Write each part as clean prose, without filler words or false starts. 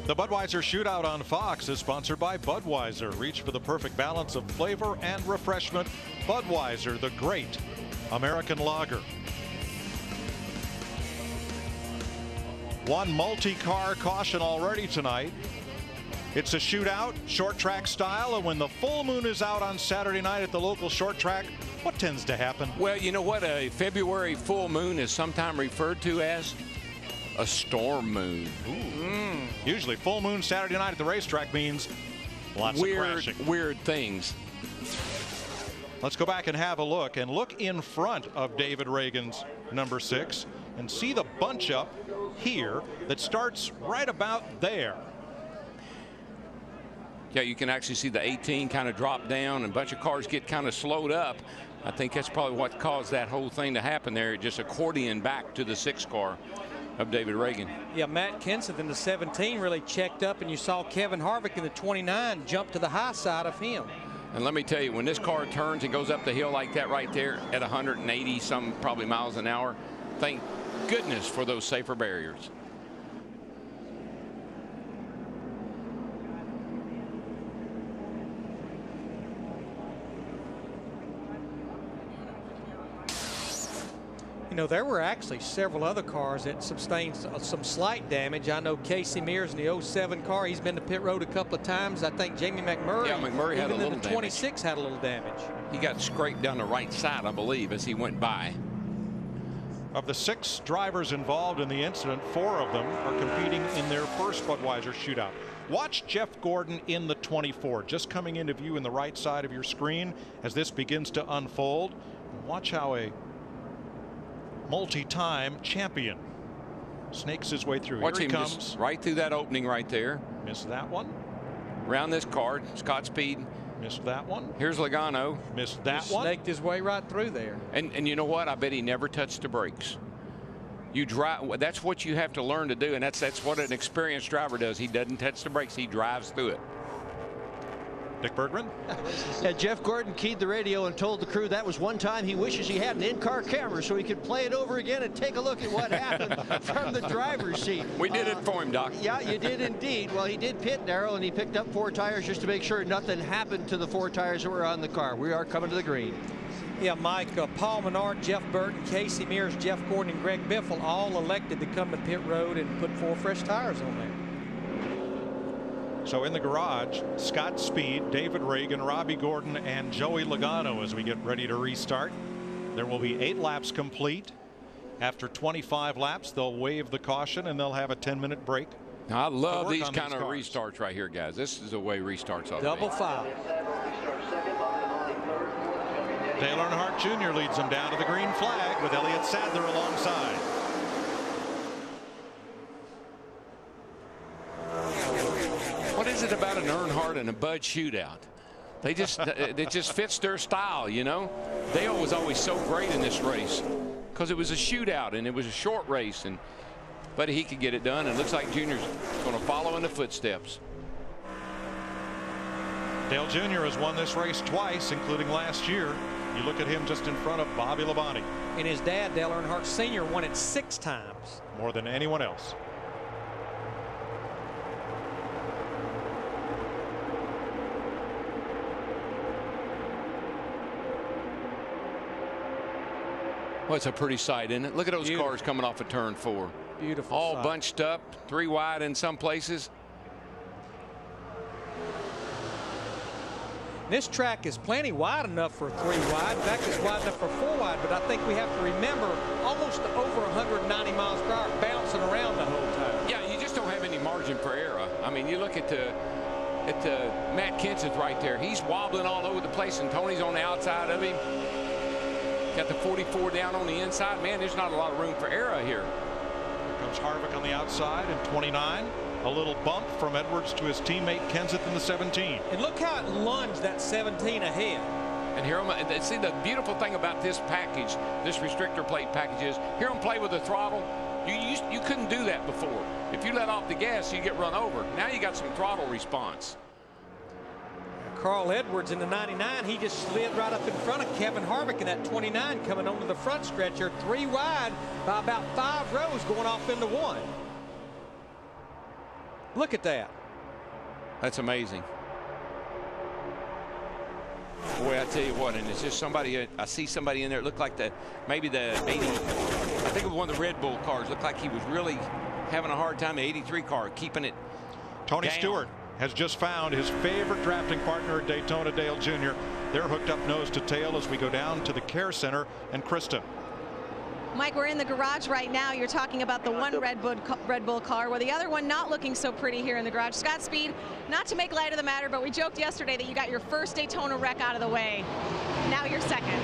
The Budweiser Shootout on Fox is sponsored by Budweiser. Reach for the perfect balance of flavor and refreshment. Budweiser, the great American lager. One multi-car caution already tonight. It's a shootout, short track style, and when the full moon is out on Saturday night at the local short track, what tends to happen? Well, you know what? A February full moon is sometimes referred to as a storm moon. Usually full moon Saturday night at the racetrack means lots of crashing. Weird things. Let's go back and have a look, and look in front of David Reagan's number 6 and see the bunch up here that starts right about there. Yeah, you can actually see the 18 kind of drop down and a bunch of cars get kind of slowed up. I think that's probably what caused that whole thing to happen there. It just accordion back to the 6 car of David Reagan. Yeah, Matt Kenseth in the 17 really checked up, and you saw Kevin Harvick in the 29 jump to the high side of him. And let me tell you, when this car turns and goes up the hill like that right there at 180 some probably miles an hour, thank goodness for those safer barriers. You know, there were actually several other cars that sustained some slight damage. I know Casey Mears in the 07 car, he's been to pit road a couple of times. I think Jamie McMurray, yeah, McMurray had a little damage. 26 had a little damage. He got scraped down the right side, I believe, as he went by. Of the 6 drivers involved in the incident, 4 of them are competing in their first Budweiser Shootout. Watch Jeff Gordon in the 24, just coming into view in the right side of your screen as this begins to unfold. Watch how a multi-time champion snakes his way through. Watch Here he him comes. just right through that opening right there. Missed that one. Around this car, Scott Speed. Missed that one. Here's Logano. Missed that one. Snaked his way right through there. And you know what? I bet he never touched the brakes. You drive. That's what you have to learn to do, and that's what an experienced driver does. He doesn't touch the brakes. He drives through it. Dick Bergman. Yeah, Jeff Gordon keyed the radio and told the crew that was one time he wishes he had an in-car camera so he could play it over again and take a look at what happened from the driver's seat. We did it for him, Doc. Yeah, you did indeed. Well, he did pit, Darrell, and he picked up 4 tires just to make sure nothing happened to the 4 tires that were on the car. We are coming to the green. Yeah, Mike, Paul Menard, Jeff Burton, Casey Mears, Jeff Gordon, and Greg Biffle all elected to come to pit road and put 4 fresh tires on there. So in the garage, Scott Speed, David Reagan, Robbie Gordon, and Joey Logano as we get ready to restart. There will be 8 laps complete. After 25 laps, they'll waive the caution and they'll have a 10-minute break. I love these kind of restarts right here, guys. This is the way restarts ought to be. Double foul. Dale Earnhardt Jr. leads them down to the green flag with Elliott Sadler alongside. What is it about an Earnhardt and a Bud shootout? They just it just fits their style, you know. Dale was always so great in this race because it was a shootout and it was a short race, but he could get it done, and it looks like Junior's going to follow in the footsteps. Dale Jr. has won this race twice, including last year. You look at him just in front of Bobby Labonte. And his dad, Dale Earnhardt Sr., won it 6 times. More than anyone else. Well, it's a pretty sight, isn't it? Look at those cars coming off of turn 4. Beautiful. All sight. bunched up, 3 wide in some places. This track is plenty wide enough for 3 wide. In fact, it's wide enough for 4 wide, but I think we have to remember almost over 190 miles per hour bouncing around the whole time. Yeah, you just don't have any margin for error. I mean, you look at the Matt Kenseth right there. He's wobbling all over the place, and Tony's on the outside of him. Got the 44 down on the inside. Man, there's not a lot of room for error here. Here comes Harvick on the outside in 29. A little bump from Edwards to his teammate Kenseth in the 17. And look how it lunged that 17 ahead. And hear him. See, the beautiful thing about this package, this restrictor plate package, is hear him play with the throttle. You couldn't do that before. If you let off the gas, you get run over. Now you got some throttle response. Carl Edwards in the 99, he just slid right up in front of Kevin Harvick in that 29 coming onto the front stretch here, 3 wide by about 5 rows going off into 1. Look at that. That's amazing. Boy, I tell you what, and it's just somebody, I see somebody in there, it looked like maybe the 80, I think it was one of the Red Bull cars, looked like he was really having a hard time, the 83 car, keeping it Tony down. Stewart has just found his favorite drafting partner at Daytona, Dale Jr. They're hooked up nose to tail as we go down to the care center. And Krista. Mike, we're in the garage right now. You're talking about the one Red Bull car, where the other one not looking so pretty here in the garage. Scott Speed, not to make light of the matter, but we joked yesterday that you got your first Daytona wreck out of the way. Now you're second.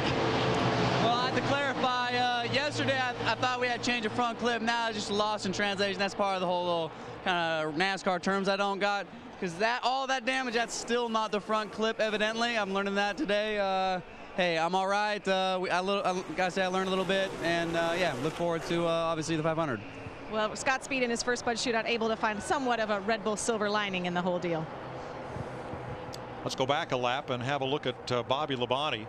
Well, I had to clarify. Yesterday, I thought we had changed a front clip. Now it's just lost in translation. That's part of the whole little kind of NASCAR terms I don't got. Because all that damage, that's still not the front clip, evidently. I'm learning that today. Hey, I'm all right. I gotta say I learned a little bit, and yeah, look forward to obviously the 500. Well, Scott Speed in his first Bud Shootout able to find somewhat of a Red Bull silver lining in the whole deal. Let's go back a lap and have a look at Bobby Labonte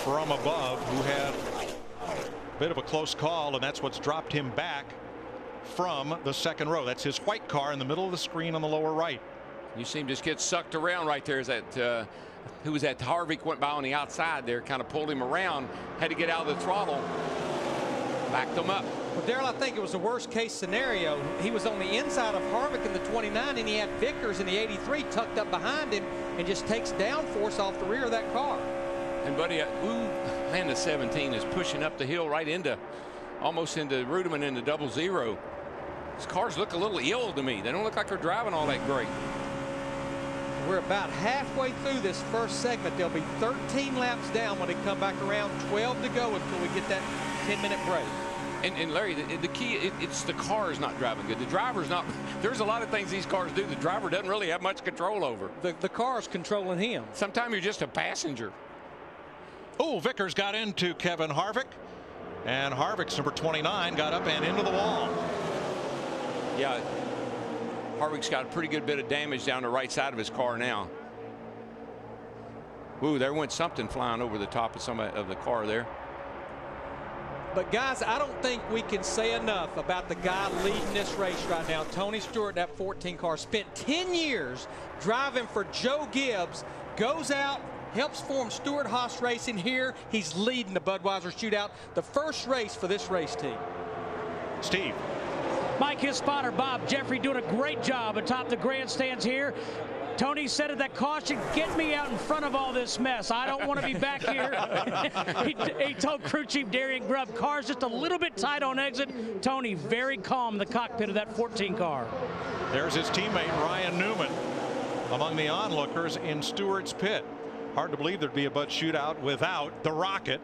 from above, who had a bit of a close call, and that's what's dropped him back from the second row. That's his white car in the middle of the screen on the lower right. You seem to just get sucked around right there. Is that who was that? Harvick went by on the outside there, kind of pulled him around, had to get out of the throttle, backed him up. Well, Darrell, I think it was the worst case scenario. He was on the inside of Harvick in the 29, and he had Vickers in the 83 tucked up behind him, and just takes downforce off the rear of that car. And buddy, man, the 17 is pushing up the hill right into, almost into Ruderman in the 00. These cars look a little ill to me. They don't look like they're driving all that great. We're about halfway through this first segment. There'll be 13 laps down when they come back around, 12 to go until we get that 10-minute break. And Larry, the key, it's the car is not driving good. The driver's not. There's a lot of things these cars do the driver doesn't really have much control over. The car's controlling him. Sometimes you're just a passenger. Oh, Vickers got into Kevin Harvick, and Harvick's number 29 got up and into the wall. Yeah, Harvick's got a pretty good bit of damage down the right side of his car now. Ooh, there went something flying over the top of some of the car there. But guys, I don't think we can say enough about the guy leading this race right now. Tony Stewart, that 14 car, spent 10 years driving for Joe Gibbs, goes out, helps form Stewart Haas Racing here. He's leading the Budweiser Shootout, the first race for this race team. Steve. Mike, his spotter, Bob Jeffrey, doing a great job atop the grandstands here. Tony said at that caution, get me out in front of all this mess. I don't want to be back here. he told crew chief Darian Grubb, car's just a little bit tight on exit. Tony very calm in the cockpit of that 14 car. There's his teammate Ryan Newman among the onlookers in Stewart's pit. Hard to believe there'd be a Bud Shootout without the Rocket,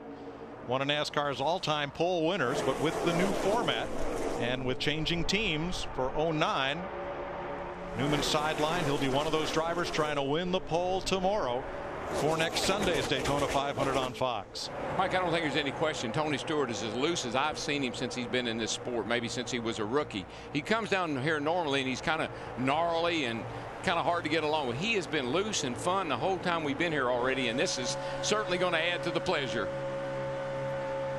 one of NASCAR's all-time pole winners. But with the new format and with changing teams for 09, Newman's sideline, he'll be one of those drivers trying to win the pole tomorrow for next Sunday's Daytona 500 on Fox. Mike, I don't think there's any question. Tony Stewart is as loose as I've seen him since he's been in this sport, maybe since he was a rookie. He comes down here normally and he's kind of gnarly and kind of hard to get along with. He has been loose and fun the whole time we've been here already, and this is certainly going to add to the pleasure.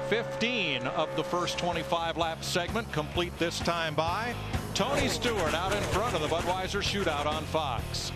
15 of the first 25 lap segment complete this time by Tony Stewart out in front of the Budweiser Shootout on Fox.